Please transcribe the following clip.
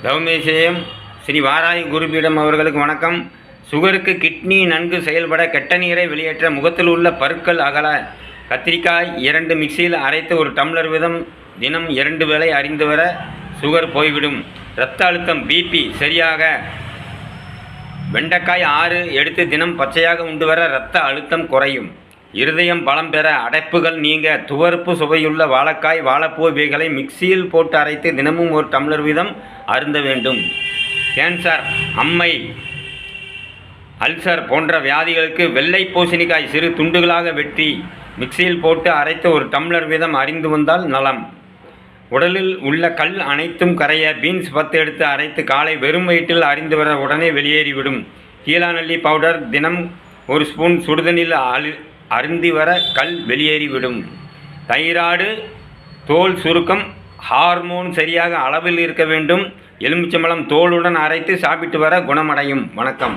தவமேசேயம் ஸ்ரீ வாராகி குருபீடம் அவர்களுக்கு வணக்கம். சுகருக்கு கிட்னி நன்கு செயல்பட கெட்ட நீரை வெளியேற்ற முகத்தில் உள்ள பருக்கள் அகல கத்திரிக்காய் 2 மிக்சியில் அரைத்து 1 டம்ளர் வீதம் தினம் 2 வேளை அறிந்து வர சுகர் போய்விடும். இரத்த அழுத்தம் பிபி சரியாக வெண்டைக்காய் 6 எடுத்து தினம் பச்சையாக உண்டு வர இரத்த அழுத்தம் குறையும். இருதயம் பலம் பெற அடைப்புகள் நீங்க துவர்ப்பு சுவையுள்ள வாழைக்காய் வாழைப்பூ இவைகளை மிக்சியில் போட்டு அரைத்து தினமும் 1 டம்ளர் வீதம் அருந்த வேண்டும். கேன்சர் அம்மை அல்சர் போன்ற வியாதிகளுக்கு வெள்ளை பூசணிக்காய் சிறு துண்டுகளாக வெட்டி மிக்சியில் போட்டு அரைத்து 1 டம்ளர் வீதம் அறிந்து வந்தால் நலம். உடலில் உள்ள கல் அனைத்தும் கரைய பீன்ஸ் 10 எடுத்து அரைத்து காலை வெறும் வயிற்றில் அறிந்து வர உடனே வெளியேறிவிடும். கீழாநெல்லி பவுடர் தினம் 1 ஸ்பூன் சுடுதண்ணில் அருந்தி வர கல் வெளியேறிவிடும். தைராய்டு தோல் சுருக்கம் ஹார்மோன் சரியாக அளவில் இருக்க வேண்டும். எலுமிச்சம்பழம் தோலுடன் அரைத்து சாப்பிட்டு வர குணமடையும். வணக்கம்.